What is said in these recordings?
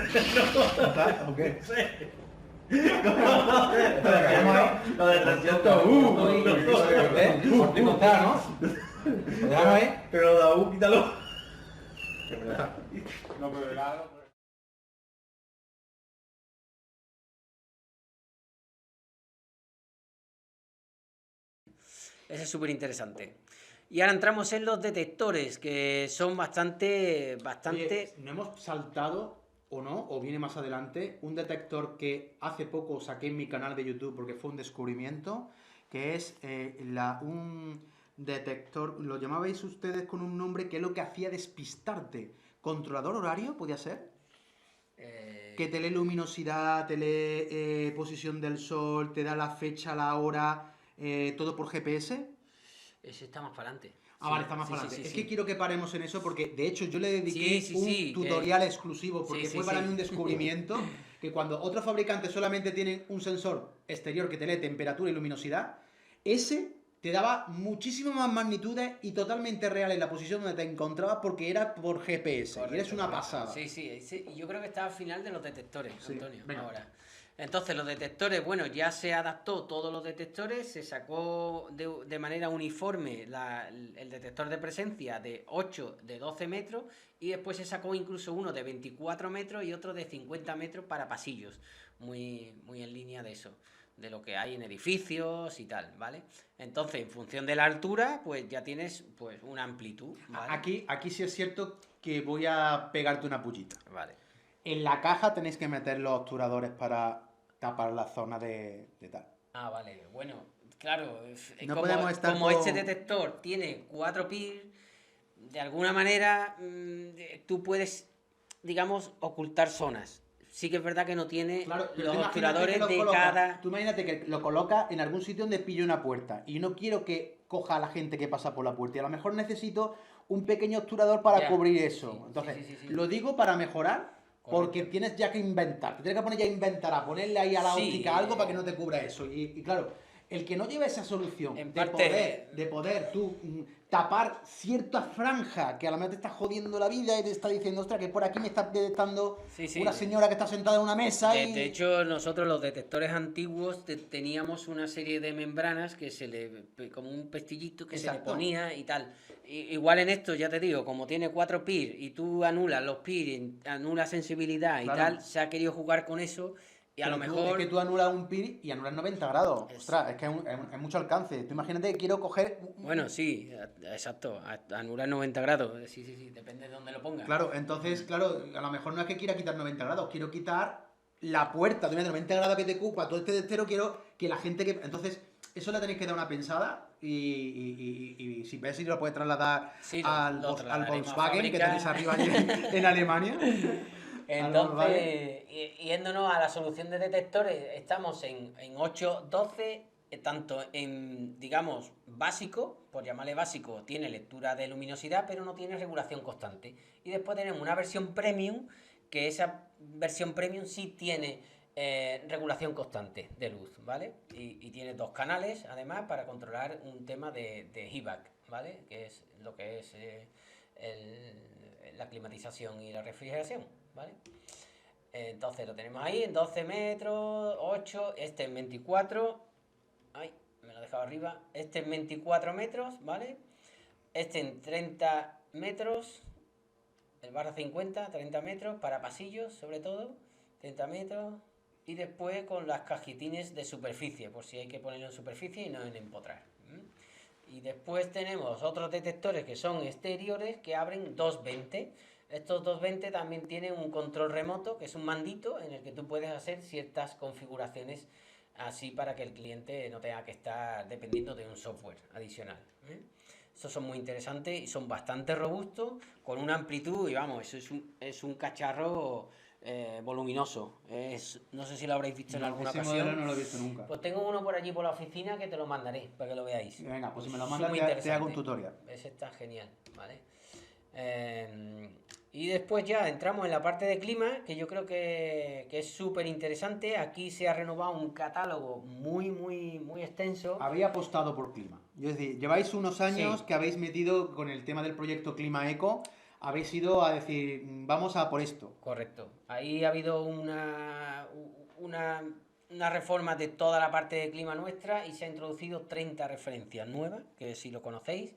¿Está? ¿O qué? Lo de tracción. Por ti contar, ¿no? Lo dejamos ahí. Pero da quítalo. No, pero claro. Ese es súper interesante. Y ahora entramos en los detectores, que son bastante... Oye, ¿no hemos saltado o no? ¿O viene más adelante? Un detector que hace poco saqué en mi canal de YouTube porque fue un descubrimiento, que es un detector, lo llamabais ustedes con un nombre que es lo que hacía despistarte. ¿Controlador horario podía ser? Que te lee luminosidad, te lee posición del sol, te da la fecha, la hora, todo por GPS. Ese está más para adelante. Ah, vale, está más para adelante. Es que quiero que paremos en eso porque, de hecho, yo le dediqué un que- tutorial exclusivo porque sí, fue para mí un descubrimiento que cuando otros fabricantes solamente tienen un sensor exterior que te lee temperatura y luminosidad, ese te daba muchísimas más magnitudes y totalmente real en la posición donde te encontrabas porque era por GPS. Correcto, y eres una correcto. pasada. Sí, y yo creo que está al final de los detectores, Sí, Antonio, venga. ahora. Entonces, los detectores, bueno, ya se adaptó todos los detectores, se sacó de manera uniforme el detector de presencia de 8, de 12 metros, y después se sacó incluso uno de 24 metros y otro de 50 metros para pasillos, muy en línea de eso, de lo que hay en edificios y tal, ¿vale? Entonces, en función de la altura, pues ya tienes pues una amplitud, ¿vale? Aquí sí es cierto que voy a pegarte una pullita. Vale. En la caja tenéis que meter los obturadores para tapar la zona de tal. Ah, vale. Bueno, claro, No podemos estar como con- este detector tiene 4 pins, de alguna manera tú puedes, digamos, ocultar zonas. Sí que es verdad que no tiene Claro, pero los tú imagínate que obturadores lo de coloca- cada... Tú imagínate que lo coloca en algún sitio donde pille una puerta. Y no quiero que coja a la gente que pasa por la puerta. Y a lo mejor necesito un pequeño obturador para Ya, cubrir eso. sí, Entonces, sí. lo digo para mejorar. Porque Correcto. tienes ya que inventar. Te tienes que poner ya a inventar, a ponerle ahí a la Sí, óptica algo para que no te cubra eso. Y claro, el que no lleve esa solución En de parte- poder tú tapar cierta franja que a lo mejor te está jodiendo la vida y te está diciendo, ostras, que por aquí me está detectando Sí, una señora que está sentada en una mesa y... De hecho, nosotros los detectores antiguos teníamos una serie de membranas que como un pestillito que se le Exacto. ponía y tal. Igual en esto, ya te digo, como tiene 4 PIR y tú anulas los PIR, anulas sensibilidad y Claro. tal, se ha querido jugar con eso y a Pero lo tú- mejor... es que tú anulas un PIR y anulas 90 grados. Ostras, es que es mucho alcance. Tú imagínate que quiero coger... Bueno, sí, exacto, anular 90 grados, sí, depende de dónde lo pongas. Claro, entonces, claro, a lo mejor no es que quiera quitar 90 grados, quiero quitar la puerta. Tú imagínate, 90 grados que te ocupa todo este testero, quiero que la gente que... Entonces, eso le tenéis que dar una pensada y si ves si lo puedes trasladar Sí, al, lo al trasladaremos a Volkswagen que fábrica. tenéis arriba allí en Alemania. Al Volkswagen. Entonces, yéndonos a la solución de detectores, estamos en 8.12, tanto en, digamos, básico, por llamarle básico, tiene lectura de luminosidad, pero no tiene regulación constante. Y después tenemos una versión premium, que esa versión premium sí tiene regulación constante de luz, ¿vale? Y tiene 2 canales, además, para controlar un tema de HVAC, ¿vale? Que es lo que es la climatización y la refrigeración, ¿vale? Entonces lo tenemos ahí en 12 metros, 8, este en 24, ay, me lo he dejado arriba, este en 24 metros, ¿vale? Este en 30 metros, el barra 50, 30 metros, para pasillos sobre todo, 30 metros, y después con las cajitines de superficie, por si hay que ponerlo en superficie y no en empotrar. Y después tenemos otros detectores que son exteriores que abren 220. Estos 220 también tienen un control remoto, que es un mandito en el que tú puedes hacer ciertas configuraciones así para que el cliente no tenga que estar dependiendo de un software adicional. Estos son muy interesantes y son bastante robustos, con una amplitud, y vamos, eso es un cacharro voluminoso. No sé si lo habréis visto en alguna ese ocasión. modelo no lo he visto nunca. Pues tengo uno por allí por la oficina que te lo mandaré para que lo veáis. Venga, pues si me lo Es mandas muy te hago interesante. un tutorial. Ese está genial, ¿vale? Y después ya entramos en la parte de clima, que yo creo que es súper interesante. Aquí se ha renovado un catálogo muy extenso. Había apostado por clima. Es decir, lleváis unos años Sí. que habéis metido con el tema del proyecto Clima Eco, habéis ido a decir, vamos a por esto. Correcto. Ahí ha habido una reforma de toda la parte de clima nuestra y se ha introducido 30 referencias nuevas, que si lo conocéis.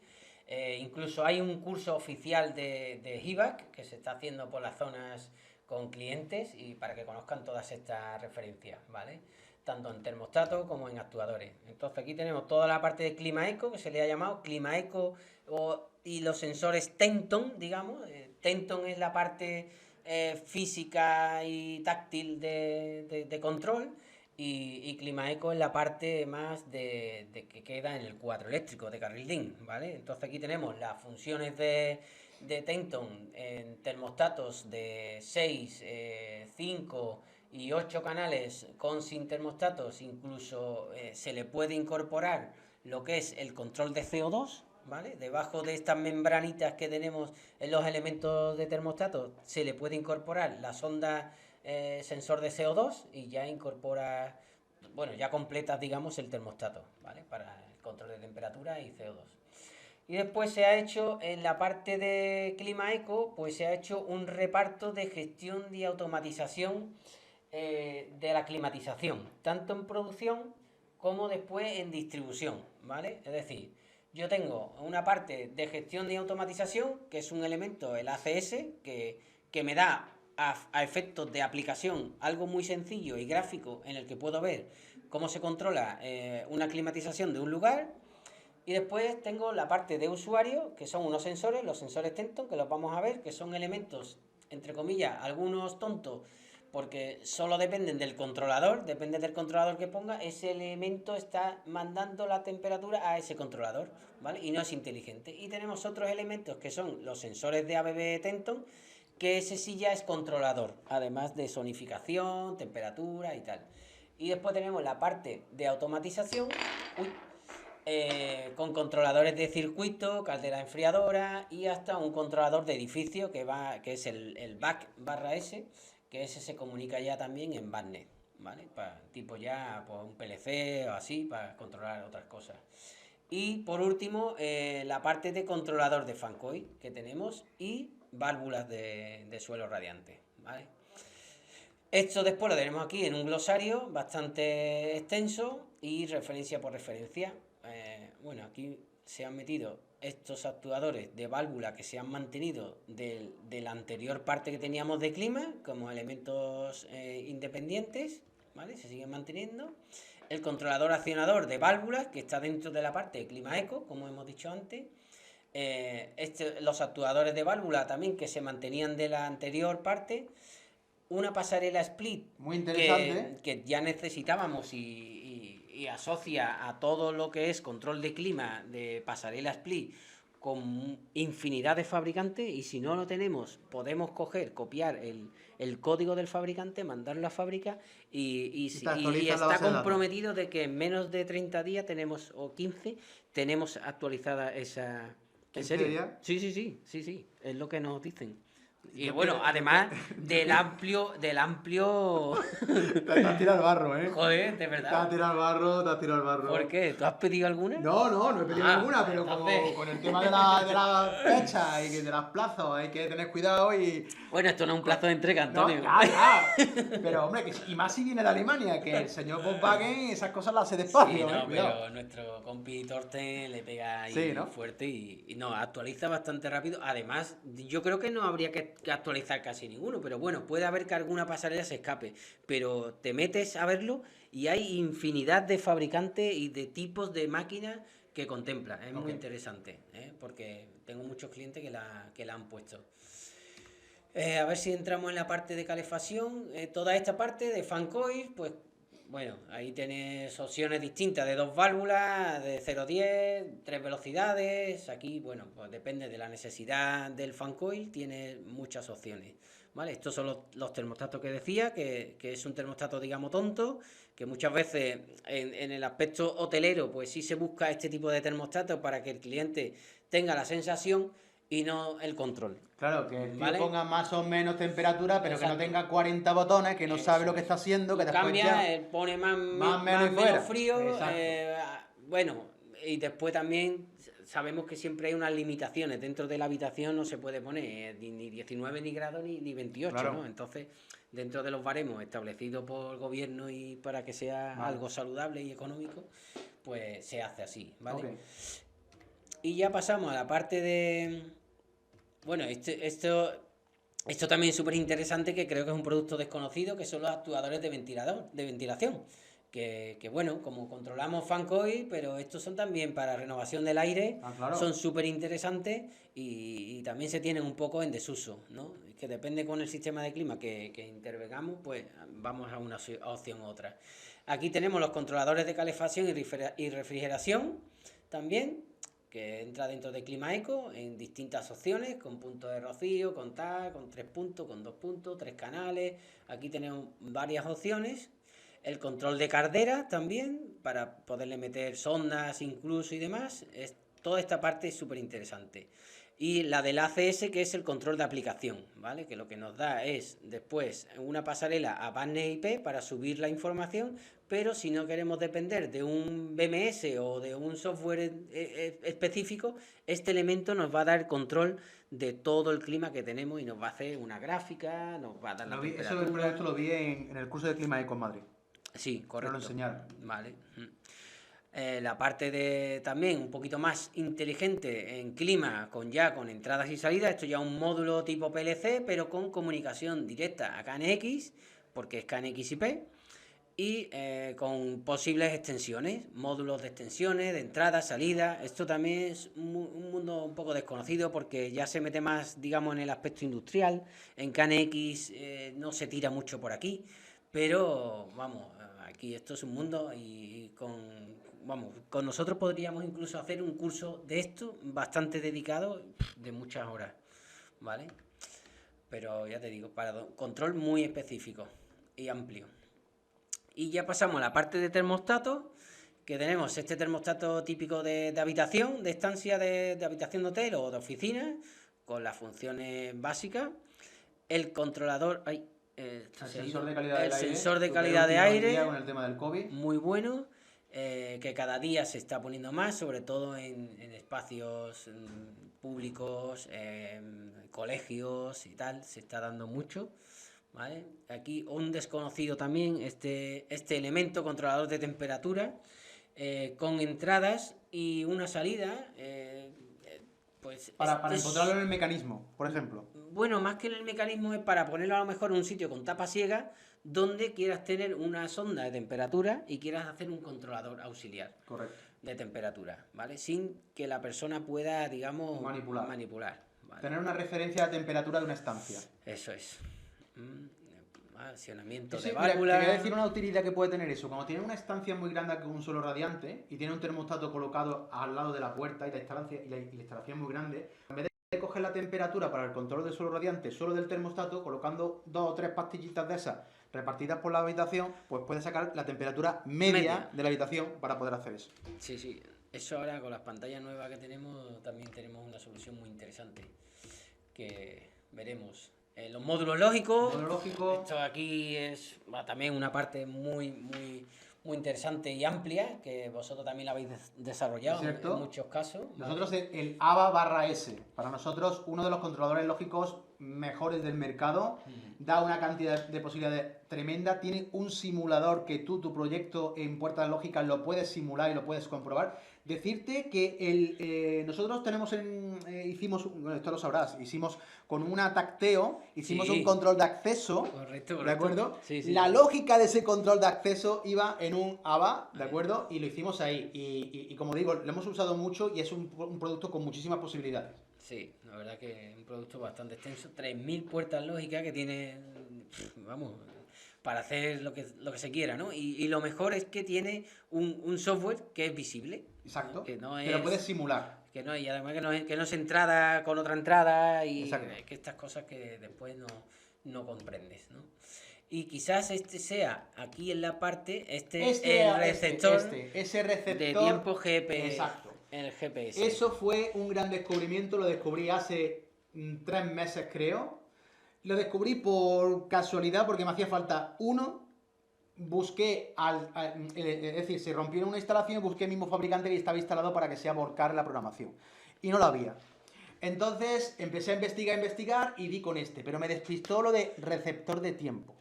Incluso hay un curso oficial de HVAC que se está haciendo por las zonas con clientes y para que conozcan todas estas referencias, ¿vale? Tanto en termostato como en actuadores. Entonces aquí tenemos toda la parte de Clima Eco, que se le ha llamado Clima Eco, y los sensores Tenton, digamos. Tenton es la parte física y táctil de control, y Clima Eco es la parte más de que queda en el cuadro eléctrico de carril DIN, ¿vale? Entonces aquí tenemos las funciones de Tenton en termostatos de 6, 5 y 8 canales con sin termostatos. Incluso se le puede incorporar lo que es el control de CO2, ¿vale? Debajo de estas membranitas que tenemos en los elementos de termostato se le puede incorporar la sonda sensor de CO2 y ya incorpora, bueno, ya completas, digamos, el termostato, ¿vale? Para el control de temperatura y CO2. Y después se ha hecho, en la parte de Clima Eco, pues se ha hecho un reparto de gestión y automatización de la climatización, tanto en producción como después en distribución, ¿vale? Es decir, yo tengo una parte de gestión y automatización, que es un elemento, el ACS, que me da a efectos de aplicación algo muy sencillo y gráfico en el que puedo ver cómo se controla una climatización de un lugar. Y después tengo la parte de usuario, que son unos sensores, los sensores Tenton, que los vamos a ver, que son elementos, entre comillas, algunos tontos, porque solo dependen del controlador, depende del controlador que ponga, ese elemento está mandando la temperatura a ese controlador, ¿vale? Y no es inteligente. Y tenemos otros elementos que son los sensores de ABB Tenton, que ese sí ya es controlador, además de sonificación, temperatura y tal. Y después tenemos la parte de automatización, con controladores de circuito, caldera enfriadora y hasta un controlador de edificio que es el BAC/S, que ese se comunica ya también en BACnet, ¿vale? Tipo ya pues, un PLC o así, para controlar otras cosas. Y por último, la parte de controlador de fan coil que tenemos y válvulas de suelo radiante, ¿vale? Esto después lo tenemos aquí en un glosario bastante extenso y referencia por referencia. Bueno, aquí se han metido estos actuadores de válvula que se han mantenido de la anterior parte que teníamos de clima como elementos independientes, ¿vale? Se siguen manteniendo. El controlador accionador de válvulas que está dentro de la parte de Clima Eco, como hemos dicho antes. Los actuadores de válvula también que se mantenían de la anterior parte. Una pasarela split muy interesante, que ya necesitábamos y asocia a todo lo que es control de clima de pasarela split con infinidad de fabricantes, y si no lo tenemos podemos copiar el código del fabricante, mandarlo a fábrica y está comprometido de que en menos de 30 días tenemos, o 15, tenemos actualizada esa... ¿En serio? Sí, es lo que nos dicen. Y bueno, además del amplio... Te has tirado al barro, ¿eh? Joder, de verdad. Te has tirado al barro. ¿Por qué? ¿Tú has pedido alguna? No he pedido ninguna, pero entonces... como con el tema de la fecha y de los plazos hay que tener cuidado y... Bueno, esto no es un plazo de entrega, Antonio. No, pero hombre, y más si viene de Alemania, que el señor Volkswagen esas cosas las hace despacio. Sí, no, pero nuestro compi Torsten le pega ahí, sí, ¿no? Fuerte y no, actualiza bastante rápido. Además, yo creo que no habría que actualizar casi ninguno, pero bueno, puede haber que alguna pasarela se escape, pero te metes a verlo y hay infinidad de fabricantes y de tipos de máquinas que contempla. Es muy interesante, porque tengo muchos clientes que la han puesto. A ver si entramos en la parte de calefacción. Toda esta parte de fan coil, pues bueno, ahí tenés opciones distintas de 2 válvulas, de 0-10, 3 velocidades. Aquí, bueno, pues depende de la necesidad del fan coil, tiene muchas opciones, ¿vale? Estos son los termostatos que decía, que es un termostato, digamos, tonto, que muchas veces en el aspecto hotelero, pues sí se busca este tipo de termostatos para que el cliente tenga la sensación y no el control. Claro, que el tío ponga más o menos temperatura, pero exacto, que no tenga 40 botones, que no sabe lo que está haciendo, que después cambia, pone más menos frío. Bueno, y después también sabemos que siempre hay unas limitaciones. Dentro de la habitación no se puede poner ni 19 ni grados ni 28, Claro. ¿no? Entonces, dentro de los baremos establecidos por el gobierno y para que sea Vale. algo saludable y económico, pues se hace así, ¿vale? Ok. Y ya pasamos a la parte de... Bueno, esto también es súper interesante, que creo que es un producto desconocido, que son los actuadores de ventilación. Que bueno, como controlamos fan coil, pero estos son también para renovación del aire, Claro. son súper interesantes y también se tienen un poco en desuso, ¿no? Que depende con el sistema de clima que intervengamos, pues vamos a una opción u otra. Aquí tenemos los controladores de calefacción y refrigeración también, que entra dentro de Clima Eco en distintas opciones, con puntos de rocío, con 3 puntos, con 2 puntos, 3 canales. Aquí tenemos varias opciones. El control de caldera también, para poderle meter sondas incluso y demás. Toda esta parte es súper interesante. Y la del ACS, que es el control de aplicación, ¿vale? Que lo que nos da es después una pasarela a Partner IP para subir la información, pero si no queremos depender de un BMS o de un software específico, este elemento nos va a dar control de todo el clima que tenemos y nos va a hacer una gráfica, nos va a dar la Eso temperatura. del proyecto lo vi en el curso de Clima Eco en Madrid. Sí, correcto. Nos lo enseñaron. Vale. La parte de también un poquito más inteligente en clima, con entradas y salidas. Esto ya es un módulo tipo PLC, pero con comunicación directa a KNX, porque es KNX IP, y con posibles extensiones, módulos de extensiones, de entrada, salida. Esto también es un mundo un poco desconocido, porque ya se mete más, digamos, en el aspecto industrial. En KNX no se tira mucho por aquí, pero vamos, aquí esto es un mundo y con nosotros podríamos incluso hacer un curso de esto bastante dedicado, de muchas horas, ¿vale? Pero ya te digo, para control muy específico y amplio. Y ya pasamos a la parte de termostatos, que tenemos este termostato típico de habitación, de estancia de habitación de hotel o de oficina, con las funciones básicas. El controlador... El sensor de calidad del aire. Sensor de calidad de aire, con el tema del COVID. muy bueno, que cada día se está poniendo más, sobre todo en espacios públicos, colegios y tal, se está dando mucho, ¿vale? Aquí un desconocido también, este elemento controlador de temperatura, con entradas y una salida, pues... Para encontrarlo en el mecanismo, por ejemplo. Bueno, más que en el mecanismo, es para ponerlo a lo mejor en un sitio con tapa ciega, donde quieras tener una sonda de temperatura y quieras hacer un controlador auxiliar. Correcto. De temperatura, ¿vale? Sin que la persona pueda, digamos, manipular, ¿vale? Tener una referencia a la temperatura de una estancia. Eso es. Accionamiento Sí, de mira, válvulas. te voy a decir una utilidad que puede tener eso. Cuando tienes una estancia muy grande con un solo radiante y tiene un termostato colocado al lado de la puerta y la instalación muy grande, en vez de coger la temperatura para el control del suelo radiante solo del termostato, colocando 2 o 3 pastillitas de esas repartidas por la habitación, pues puedes sacar la temperatura media de la habitación para poder hacer eso. Sí, sí. Eso ahora con las pantallas nuevas que tenemos, también tenemos una solución muy interesante que veremos. Los módulos lógicos. Esto aquí es también una parte muy interesante y amplia, que vosotros también la habéis desarrollado en muchos casos. Nosotros el AVA/S, para nosotros uno de los controladores lógicos mejores del mercado, da una cantidad de posibilidades tremenda, tiene un simulador que tu proyecto en puertas lógicas lo puedes simular y lo puedes comprobar. Decirte que nosotros tenemos hicimos, bueno, esto lo sabrás, hicimos con una tacteo, hicimos un control de acceso, correcto. ¿de acuerdo? Sí. La lógica de ese control de acceso iba en un AVA, ¿de acuerdo? Y lo hicimos ahí. Y como digo, lo hemos usado mucho y es un producto con muchísimas posibilidades. Sí, la verdad que es un producto bastante extenso, 3000 puertas lógicas que tiene, vamos, para hacer lo que se quiera, ¿no? Y lo mejor es que tiene un software que es visible. Exacto. Que no es, lo puedes simular. Y además que no es entrada con otra entrada y que estas cosas que después no comprendes, ¿no? Y quizás este sea, aquí en la parte, el receptor, ese receptor de tiempo GPS. Exacto. El GPS. Eso fue un gran descubrimiento, lo descubrí hace 3 meses creo. Lo descubrí por casualidad porque me hacía falta uno busqué, es decir, se rompió una instalación y busqué el mismo fabricante que estaba instalado para que sea volcar la programación. Y no lo había. Entonces empecé a investigar y di con este, pero me despistó lo de receptor de tiempo.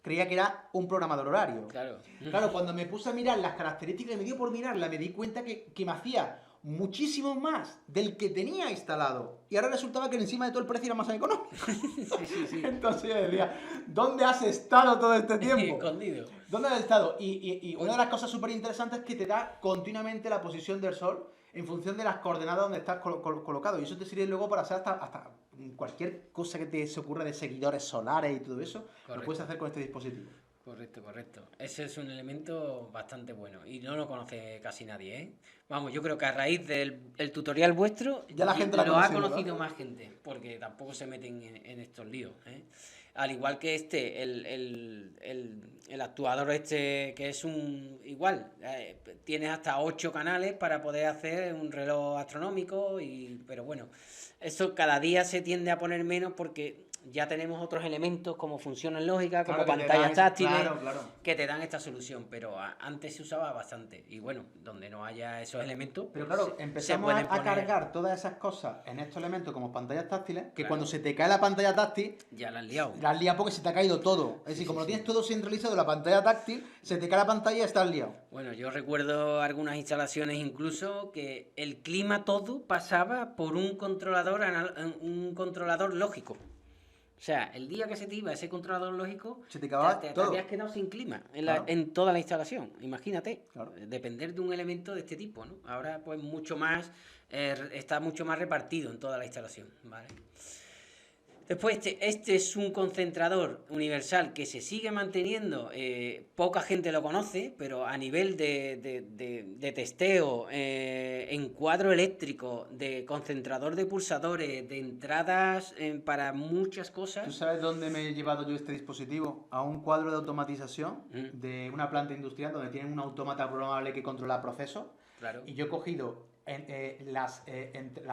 Creía que era un programador horario. Claro. Claro, cuando me puse a mirar las características y me dio por mirarla, me di cuenta que me hacía muchísimo más del que tenía instalado. Y ahora resultaba que encima de todo el precio era más económico. Sí. Entonces yo decía, ¿dónde has estado todo este tiempo? Escondido. ¿Dónde has estado? Y una de las cosas súper interesantes es que te da continuamente la posición del sol en función de las coordenadas donde estás colocado. Y eso te sirve luego para hacer hasta cualquier cosa que te se ocurra de seguidores solares y todo eso. Correcto. Lo puedes hacer con este dispositivo. Correcto. Ese es un elemento bastante bueno y no lo conoce casi nadie, ¿eh? Vamos, yo creo que a raíz del tutorial vuestro Ya la gente lo ha conocido, conocido ¿no? más gente, porque tampoco se meten en estos líos, ¿eh? Al igual que el actuador este, que es un igual, tienes hasta 8 canales para poder hacer un reloj astronómico, pero bueno, eso cada día se tiende a poner menos porque ya tenemos otros elementos como funciones lógicas, como Claro, que te pantallas dan- táctiles, claro. que te dan esta solución, pero antes se usaba bastante. Y bueno, donde no haya esos elementos, Pero pues, claro, se empezamos pueden a poner- cargar todas esas cosas en estos elementos como pantallas táctiles, que Claro. cuando se te cae la pantalla táctil, Ya la han liado. la has liado porque se te ha caído todo. Es decir, como lo tienes todo centralizado en la pantalla táctil, se te cae la pantalla y estás liado. Bueno, yo recuerdo algunas instalaciones incluso que el clima todo pasaba por un controlador lógico. O sea, el día que se te iba ese controlador lógico, Se te acababa te todo. habías quedado sin clima Claro. en toda la instalación. Imagínate, Claro. depender de un elemento de este tipo, ¿no? Ahora pues mucho más, está mucho más repartido en toda la instalación, ¿vale? Después, este es un concentrador universal que se sigue manteniendo, poca gente lo conoce, pero a nivel de testeo, en cuadro eléctrico, de concentrador de pulsadores, de entradas para muchas ¿Tú cosas. sabes dónde me he llevado yo este dispositivo? A un cuadro de automatización de una planta industrial donde tienen un autómata programable que controla procesos. Claro. Y yo he cogido las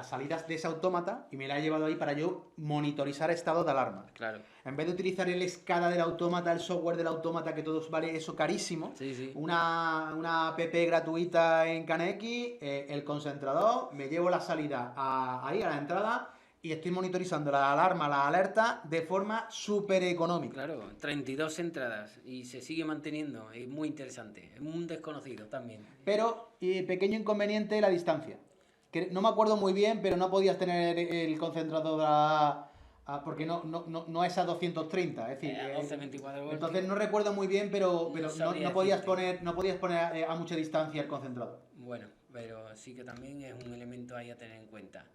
salidas de ese autómata y me la he llevado ahí para yo monitorizar estados de alarma. Claro. En vez de utilizar el SCADA del autómata, el software del autómata, que todos vale eso carísimo, Sí. una app gratuita en Kaneki, el concentrador, me llevo la salida ahí a la entrada y estoy monitorizando la alarma, la alerta de forma súper económica. Claro, 32 entradas y se sigue manteniendo, es muy interesante, es un desconocido también. Pero, pequeño inconveniente, la distancia. Que no me acuerdo muy bien, pero no podías tener el concentrador porque no es a 230, es decir, A 12-24 voltios. entonces no recuerdo muy bien, pero sabría no podías decirte. poner a mucha distancia el concentrador. Bueno, pero sí que también es un elemento ahí a tener en cuenta.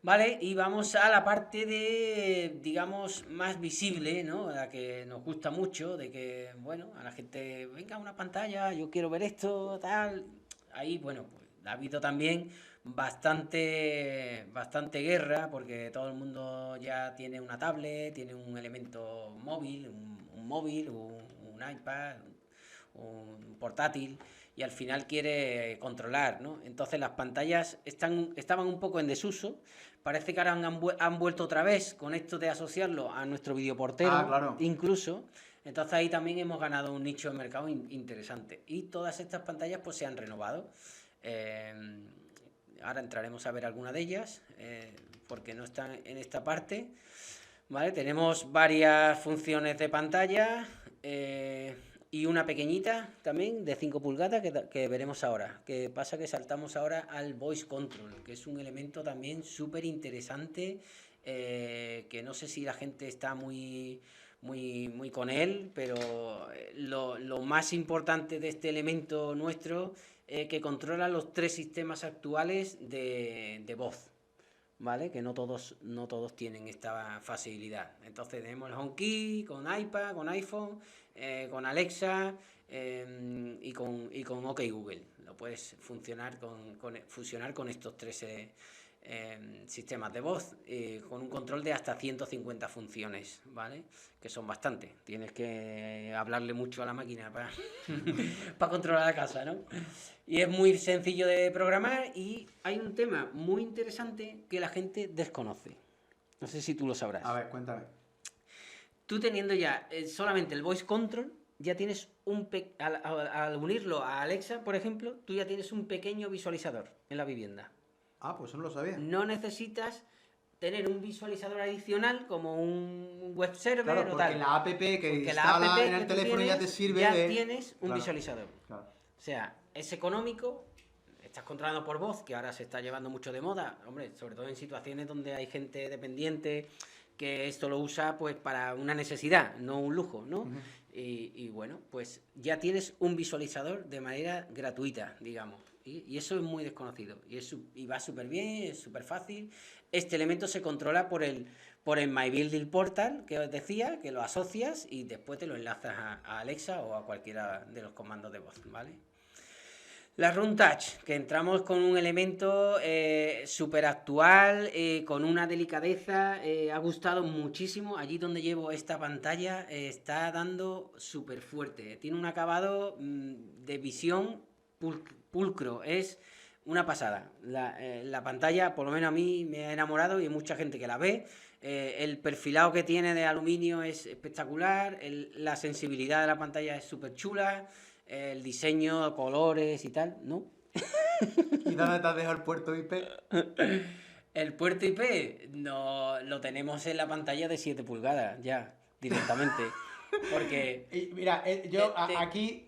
Vale, y vamos a la parte de, digamos, más visible, ¿no? La que nos gusta mucho, de que, bueno, a la gente, venga, una pantalla, yo quiero ver esto, tal. Ahí, bueno, pues ha habido también bastante guerra, porque todo el mundo ya tiene una tablet, tiene un elemento móvil, un móvil, un iPad, un portátil, y al final quiere controlar, ¿no? Entonces las pantallas estaban un poco en desuso. Parece que ahora han vuelto otra vez con esto de asociarlo a nuestro videoportero, Claro. incluso. Entonces ahí también hemos ganado un nicho de mercado interesante. Y todas estas pantallas pues se han renovado. Ahora entraremos a ver alguna de ellas, porque no están en esta parte. ¿Vale? Tenemos varias funciones de pantalla. Y una pequeñita también de 5 pulgadas que veremos ahora. Que pasa que saltamos ahora al voice control, que es un elemento también súper interesante, que no sé si la gente está muy con él, pero lo más importante de este elemento nuestro es que controla los 3 sistemas actuales de voz. ¿Vale? Que no todos tienen esta facilidad. Entonces tenemos el HomeKey con iPad, con iPhone, con Alexa y con OK Google. Lo puedes fusionar con estos 3 sistemas de voz con un control de hasta 150 funciones, ¿vale? Que son bastantes. Tienes que hablarle mucho a la máquina para para controlar la casa, ¿no? Y es muy sencillo de programar y hay un tema muy interesante que la gente desconoce. No sé si tú lo sabrás. A ver, cuéntame. Tú teniendo ya solamente el voice control, ya tienes al unirlo a Alexa, por ejemplo, tú ya tienes un pequeño visualizador en la vivienda. Ah, pues eso no lo sabía. No necesitas tener un visualizador adicional como un web server Claro, o porque tal. la app que Porque la instala app en que el tú teléfono ya te tienes, sirve ya de... tienes un Claro, visualizador. claro. O sea, es económico, estás controlando por voz, que ahora se está llevando mucho de moda, hombre, sobre todo en situaciones donde hay gente dependiente que esto lo usa pues para una necesidad, no un lujo, ¿no? Ujú. Y bueno, pues ya tienes un visualizador de manera gratuita, digamos. Y eso es muy desconocido. Y va súper bien, es súper fácil. Este elemento se controla por el My Building Portal que os decía, que lo asocias y después te lo enlazas a Alexa o a cualquiera de los comandos de voz, ¿vale? La Room Touch, que entramos con un elemento súper actual, con una delicadeza, ha gustado muchísimo. Allí donde llevo esta pantalla está dando súper fuerte. Tiene un acabado de visión pulcro, es una pasada. La pantalla, por lo menos a mí, me ha enamorado y hay mucha gente que la ve. El perfilado que tiene de aluminio es espectacular, la sensibilidad de la pantalla es súper chula. El diseño, colores y tal, ¿no? ¿Y dónde te has dejado el puerto IP? El puerto IP no, lo tenemos en la pantalla de 7 pulgadas ya, directamente. Porque... Mira, aquí,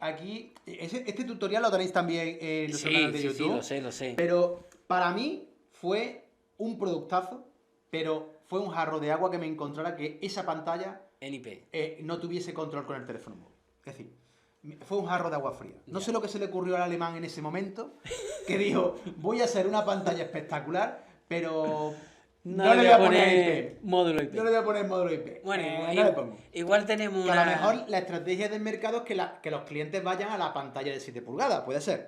este tutorial lo tenéis también en nuestro canal de YouTube. Sí, lo sé. Pero para mí fue un productazo, pero fue un jarro de agua que me encontrara que esa pantalla En IP. no tuviese control con el teléfono móvil. Es decir, fue un jarro de agua fría. No sé lo que se le ocurrió al alemán en ese momento, que dijo, voy a hacer una pantalla espectacular, pero no le voy a poner IP. Módulo IP. No le voy a poner módulo IP. Bueno, no le pongo. igual tenemos Que una... a lo mejor la estrategia del mercado es que los clientes vayan a la pantalla de 7 pulgadas. Puede ser.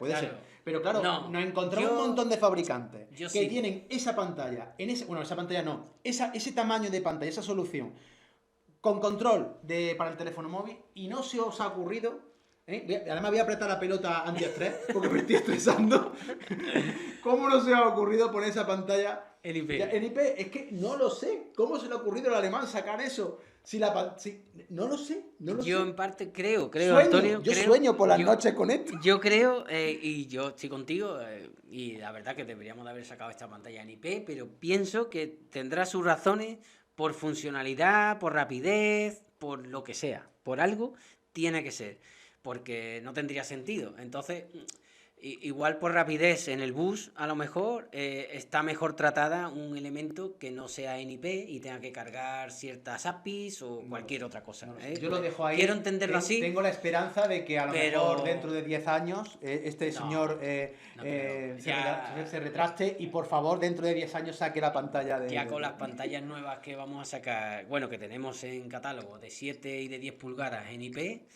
Pero claro, No, nos encontramos un montón de fabricantes que sí. tienen esa pantalla, esa pantalla no, ese tamaño de pantalla, esa solución, con control para el teléfono móvil, y no se os ha ocurrido... Además voy a apretar la pelota antiestrés porque me estoy estresando. ¿Cómo no se os ha ocurrido poner esa pantalla En IP. en IP? Es que no lo sé. ¿Cómo se le ha ocurrido al alemán sacar eso? No lo sé. Yo en parte creo, Sueño, Antonio. Sueño por las noches con esto. Yo creo, y yo estoy contigo, y la verdad que deberíamos de haber sacado esta pantalla en IP, pero pienso que tendrá sus razones por funcionalidad, por rapidez, por lo que sea. Por algo tiene que ser. Porque no tendría sentido. Entonces, igual por rapidez en el bus, a lo mejor está mejor tratada un elemento que no sea en IP y tenga que cargar ciertas APIs o cualquier otra cosa. Yo lo dejo ahí. Quiero entenderlo así. Tengo la esperanza de que a lo mejor dentro de 10 años señor se retraste y por favor dentro de 10 años saque la pantalla de... Ya con las pantallas nuevas que vamos a sacar, bueno, que tenemos en catálogo de 7 y de 10 pulgadas en IP,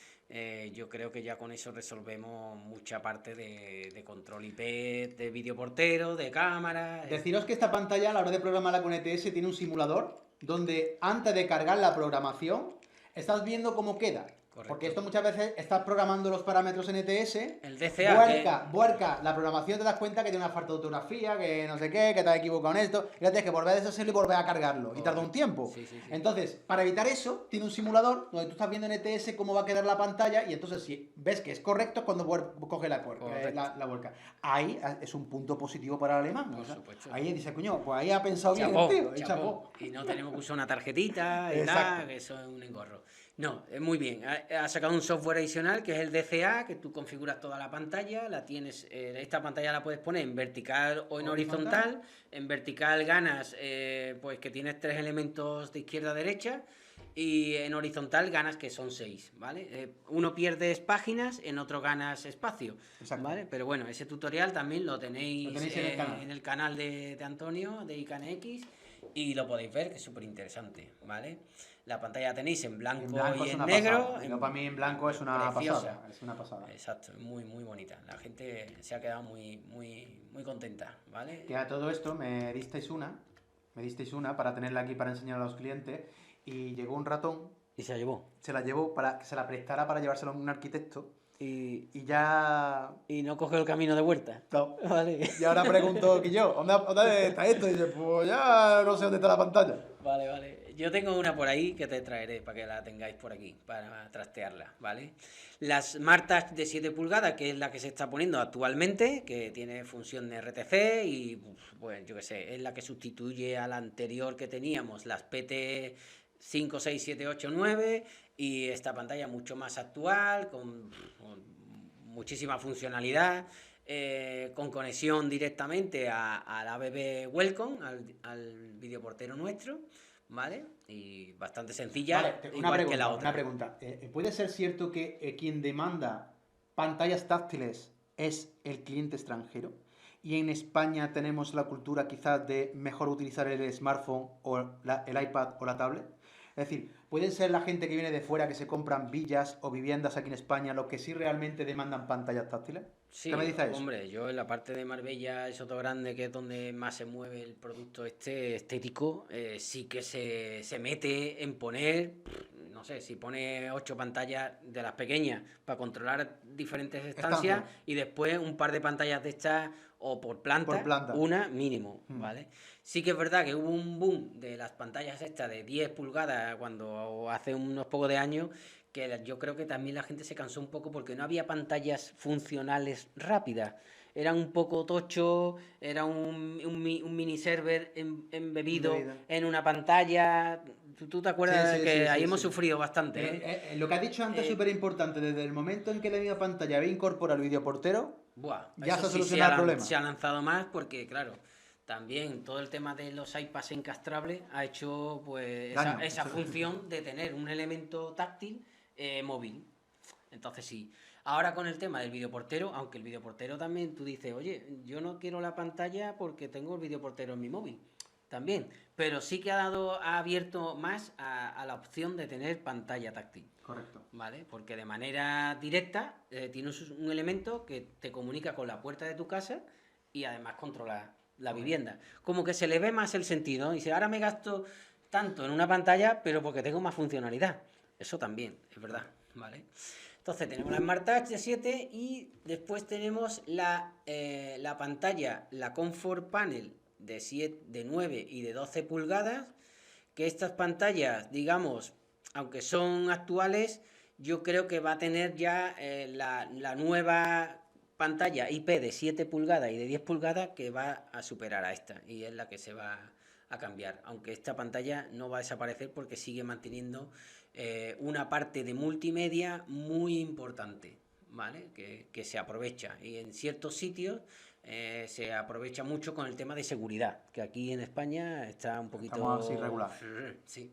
yo creo que ya con eso resolvemos mucha parte de control IP, de videoportero, de cámara. Deciros que esta pantalla a la hora de programarla con ETS tiene un simulador donde antes de cargar la programación estás viendo cómo queda. Correcto. Porque esto muchas veces estás programando los parámetros en ETS, el DCA, vuelca la programación, te das cuenta que tiene una falta de ortografía, que no sé qué, que te has equivocado en esto, y ya tienes que volver a deshacerlo y volver a cargarlo. Correcto. Y tarda un tiempo. Sí. Entonces, para evitar eso, tiene un simulador donde tú estás viendo en ETS cómo va a quedar la pantalla, y entonces si ves que es correcto es cuando coge la vuelca. Ahí es un punto positivo para el alemán. Por supuesto. Ahí dice, coño, pues ahí ha pensado bien el tío. Chapó. Y no tenemos que usar una tarjetita y nada, que eso es un engorro. No, es muy bien. Ha sacado un software adicional que es el DCA, que tú configuras toda la pantalla, la tienes, esta pantalla la puedes poner en vertical o en horizontal. En vertical ganas, pues que tienes 3 elementos de izquierda a derecha, y en horizontal ganas que son 6, ¿vale? Uno pierdes páginas, en otro ganas espacio, ¿vale? Pero bueno, ese tutorial también lo tenéis en el canal de Antonio, de ICANX, y lo podéis ver, que es súper interesante, ¿vale? La pantalla la tenéis en blanco y en negro. Para mí en blanco es una preciosa. pasada. Es una pasada. Exacto, muy bonita. La gente se ha quedado muy contenta, ¿vale? Que a todo esto me disteis una para tenerla aquí para enseñar a los clientes, y llegó un ratón. Y se la llevó. Se la llevó para que se la prestara para llevárselo a un arquitecto. Y ya... Y no cogió el camino de vuelta. No. Vale. Y ahora preguntó que yo, ¿dónde está esto? Y dice, pues ya no sé dónde está la pantalla. Vale. Yo tengo una por ahí que te traeré para que la tengáis por aquí, para trastearla, ¿vale? La Smart Touch de 7 pulgadas, que es la que se está poniendo actualmente, que tiene función de RTC y, pues yo qué sé, es la que sustituye a la anterior que teníamos, las PT 5, 6, 7, 8, 9, y esta pantalla mucho más actual, con muchísima funcionalidad. Con conexión directamente al ABB Welcome, al videoportero nuestro, ¿vale? Y bastante sencilla, Vale, igual que la otra. una pregunta. ¿Puede ser cierto que quien demanda pantallas táctiles es el cliente extranjero? Y en España tenemos la cultura quizás de mejor utilizar el smartphone o el iPad o la tablet. Es decir, ¿pueden ser la gente que viene de fuera que se compran villas o viviendas aquí en España los que sí realmente demandan pantallas táctiles? Sí, ¿Qué me dices eso? hombre, yo en la parte de Marbella, Soto Grande, que es donde más se mueve el producto este estético, sí que se mete en poner, no sé, si pone 8 pantallas de las pequeñas para controlar diferentes estancias Estancias. y después un par de pantallas de estas o por planta, planta. una mínimo, ¿vale? Sí que es verdad que hubo un boom de las pantallas estas de 10 pulgadas cuando hace unos pocos de años, que yo creo que también la gente se cansó un poco porque no había pantallas funcionales rápidas. Eran un poco tocho, era un mini server embebido en una pantalla. ¿Tú te acuerdas que ahí hemos sufrido bastante? Pero, lo que has dicho antes es súper importante. Desde el momento en que la misma pantalla había incorporado el videoportero, Buah, ya eso se ha sí solucionado el problema. se ha lanzado más porque, claro, también todo el tema de los iPads encastrables ha hecho pues Daño. esa función de tener un elemento táctil móvil. Entonces sí. Ahora con el tema del videoportero, aunque el videoportero también tú dices, oye, yo no quiero la pantalla porque tengo el videoportero en mi móvil. También. Pero sí que ha abierto más a la opción de tener pantalla táctil. Correcto. ¿Vale? Porque de manera directa tienes un elemento que te comunica con la puerta de tu casa y además controla la vivienda. Como que se le ve más el sentido, ¿no? Dice, ahora me gasto tanto en una pantalla, pero porque tengo más funcionalidad. Eso también, es verdad, ¿vale? Entonces tenemos la Smart Touch de 7 y después tenemos la pantalla, la Comfort Panel de 7, de 9 y de 12 pulgadas, que estas pantallas, digamos, aunque son actuales, yo creo que va a tener ya la nueva pantalla IP de 7 pulgadas y de 10 pulgadas que va a superar a esta y es la que se va a cambiar, aunque esta pantalla no va a desaparecer porque sigue manteniendo una parte de multimedia muy importante, ¿vale? Que se aprovecha y en ciertos sitios se aprovecha mucho con el tema de seguridad, que aquí en España está un poquito... Estamos así regular. Sí.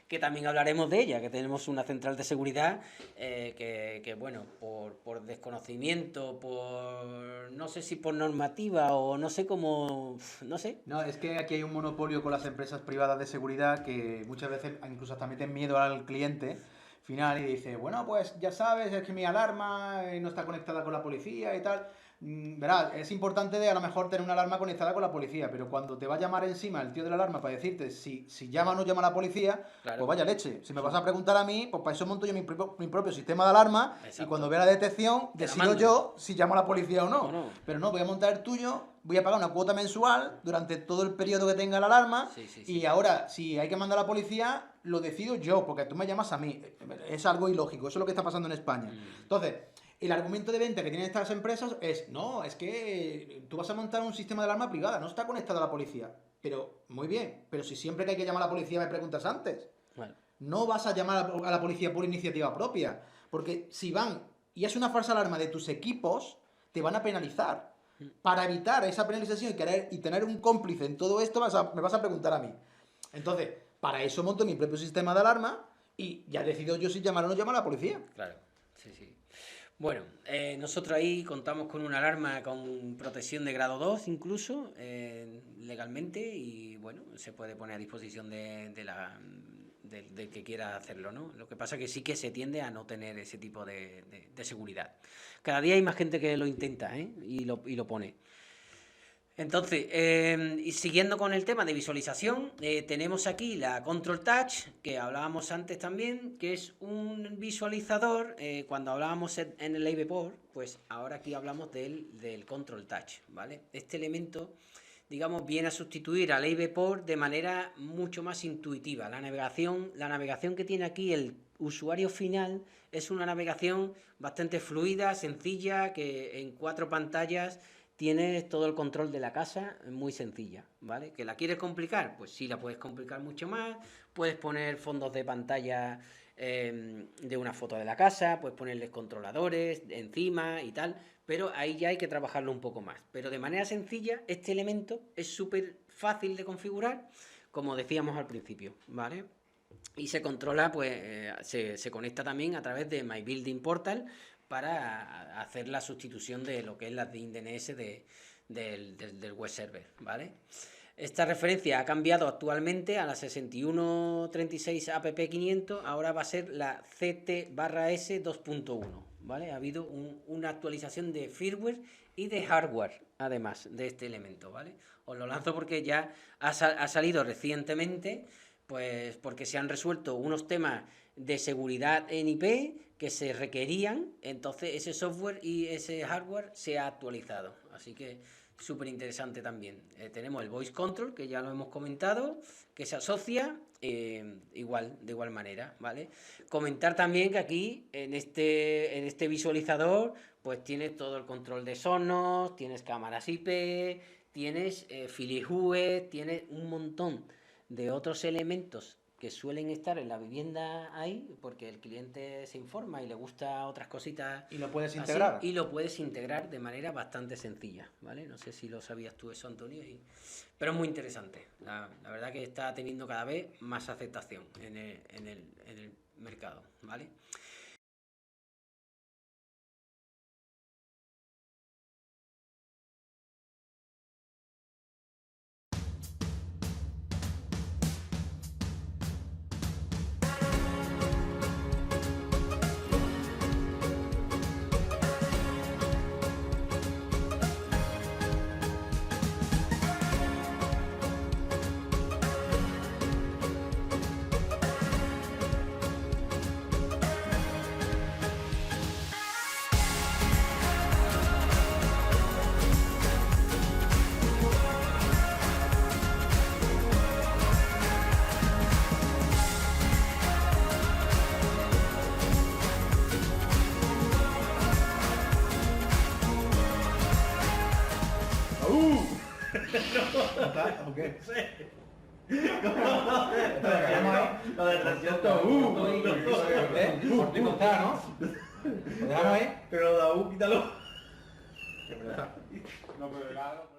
Que también hablaremos de ella, que tenemos una central de seguridad que bueno, por desconocimiento, por no sé si por normativa o no sé cómo, no sé. No, es que aquí hay un monopolio con las empresas privadas de seguridad que muchas veces incluso hasta meten miedo al cliente final y dice, bueno, pues ya sabes, es que mi alarma no está conectada con la policía y tal. Verás, es importante de a lo mejor tener una alarma conectada con la policía, pero cuando te va a llamar encima el tío de la alarma para decirte si llama o no llama a la policía, Claro. pues vaya leche. Si me vas a preguntar a mí, pues para eso monto yo mi propio sistema de alarma. Exacto. Y cuando vea la detección, Te la decido mando. yo si llamo a la policía o no. O no. Pero no, voy a montar el tuyo, voy a pagar una cuota mensual durante todo el periodo que tenga la alarma. Sí. Y ahora, si hay que mandar a la policía, lo decido yo, porque tú me llamas a mí. Es algo ilógico, eso es lo que está pasando en España. Entonces, el argumento de venta que tienen estas empresas es, no, es que tú vas a montar un sistema de alarma privada, no está conectado a la policía. Pero, muy bien, pero si siempre que hay que llamar a la policía me preguntas antes. Bueno. No vas a llamar a la policía por iniciativa propia, porque si van y es una falsa alarma de tus equipos, te van a penalizar. Para evitar esa penalización y tener un cómplice en todo esto, me vas a preguntar a mí. Entonces, para eso monto mi propio sistema de alarma y ya decido yo si llamar o no llamar a la policía. Claro, sí. Bueno, nosotros ahí contamos con una alarma con protección de grado 2 incluso, legalmente, y bueno, se puede poner a disposición del que quiera hacerlo, ¿no? Lo que pasa es que sí que se tiende a no tener ese tipo de seguridad. Cada día hay más gente que lo intenta, y lo pone. Entonces, y siguiendo con el tema de visualización, tenemos aquí la Control Touch, que hablábamos antes también, que es un visualizador, cuando hablábamos en el AVPort, pues ahora aquí hablamos del Control Touch, ¿vale? Este elemento digamos, viene a sustituir al iBport de manera mucho más intuitiva. La navegación que tiene aquí el usuario final es una navegación bastante fluida, sencilla, que en 4 pantallas tienes todo el control de la casa, muy sencilla, ¿vale? ¿Que la quieres complicar? Pues sí, la puedes complicar mucho más. Puedes poner fondos de pantalla de una foto de la casa, puedes ponerles controladores encima y tal, pero ahí ya hay que trabajarlo un poco más. Pero de manera sencilla, este elemento es súper fácil de configurar, como decíamos al principio, ¿vale? Y se controla, pues se conecta también a través de My Building Portal para hacer la sustitución de lo que es la DNS del web server, ¿vale? Esta referencia ha cambiado actualmente a la 6136 APP500, ahora va a ser la CT/S 2.1, ¿vale? Ha habido una actualización de firmware y de hardware, además de este elemento, ¿vale? Os lo lanzo porque ya ha salido recientemente, pues porque se han resuelto unos temas de seguridad en IP que se requerían, entonces ese software y ese hardware se ha actualizado, así que súper interesante también. Tenemos el Voice Control, que ya lo hemos comentado, que se asocia de igual manera, ¿vale? Comentar también que aquí, en este visualizador, pues tienes todo el control de Sonos, tienes cámaras IP, tienes FiliHue, tienes un montón de otros elementos que suelen estar en la vivienda ahí, porque el cliente se informa y le gusta otras cositas. Y lo puedes así, integrar. y lo puedes integrar de manera bastante sencilla, ¿vale? No sé si lo sabías tú eso, Antonio, pero es muy interesante. La verdad que está teniendo cada vez más aceptación en el mercado, ¿vale? ¿Está? ¿O qué? Lo del 300. Cortito está, ¿no? ¿Lo dejamos ahí? Pero Daú, quítalo. No, pero claro.